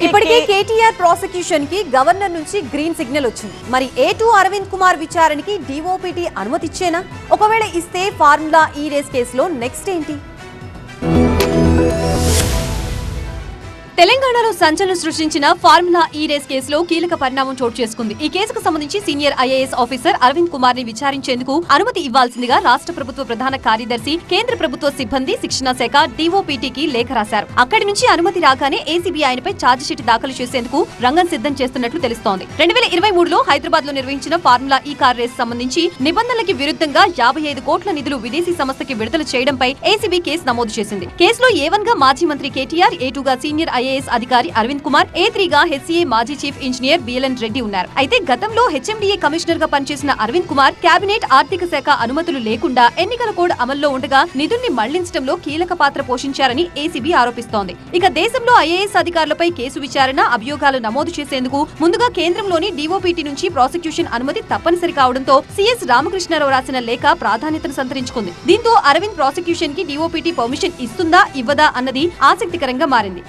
ఇప్పటికే కేటీఆర్ ప్రాసిక్యూషన్ కి గవర్నర్ నుంచి గ్రీన్ సిగ్నల్ వచ్చింది. మరి A2 అరవింద్ కుమార్ విచారణకి డిఓపిటి అనుమతి ఇచ్చేనా? ఒకవేళ ఇస్తే ఫార్ములా ఈ రేస్ కేసులో నెక్స్ట్ ఏంటి? తెలంగాణలో సంచలనం సృష్టించిన ఫార్ములా ఈ రేస్ కేసులో కీలక పరిణామం చోటు చేసుకుంది. ఈ కేసుకు సంబంధించి senior IAS officer Aravind Kumar ని విచారించేందుకు అనుమతి ఇవ్వాల్సిందిగా రాష్ట్ర ప్రభుత్వ ప్రధాన కార్యదర్శి, కేంద్ర ప్రభుత్వ సిబ్బంది శిక్షణ శాఖ డిఓపిటికి లేఖ రాశారు. అక్కడి నుంచి అనుమతి రాగానే ఏసీబీ ఆయనపై ఛార్జిషీట్ దాఖలు చేసేందుకు రంగం సిద్ధం చేస్తున్నట్లు తెలుస్తోంది. 2023లో హైదరాబాద్ లో నిర్వహించిన ఫార్ములా ఈ కార్ రేస్ సంబంధించి నిబంధనలకి విరుద్ధంగా 55 కోట్ల నిధులు విదేశీ సంస్థకి విడుదల చేయడంపై ఏసీబీ కేసు నమోదు చేసింది. కేసులో A1 గా మాజీ మంత్రి కేటీఆర్, A2 గా సీనియర్ ఐఏఎస్ అధికారి అరవింద్ కుమార్, A3 గా హెచ్సీఏ మాజీ చీఫ్ ఇంజనీర్ బిఎల్ఎన్ రెడ్డి ఉన్నారు. అయితే గతంలో హెచ్ఎండిఏ కమిషనర్ గా పనిచేసిన అరవింద్ కుమార్ కేబినెట్ ఆర్థిక శాఖ అనుమతులు లేకుండా ఎన్నికల కోడ్ అమల్లో ఉండగా నిధుల్ని మళ్లించడంలో కీలక పాత్ర పోషించారని ఏసీబీ ఆరోపిస్తోంది. ఇక దేశంలో ఐఏఎస్ అధికారులపై కేసు విచారణ, అభియోగాలు నమోదు చేసేందుకు ముందుగా కేంద్రంలోని డిఓపిటి నుంచి ప్రాసిక్యూషన్ అనుమతి తప్పనిసరి కావడంతో సిఎస్ రామకృష్ణారావు రాసిన లేఖ ప్రాధాన్యతను సంతరించుకుంది. దీంతో అరవింద్ ప్రాసిక్యూషన్ కి డిఓపిటి పర్మిషన్ ఇస్తుందా ఇవ్వదా అన్నది ఆసక్తికరంగా మారింది.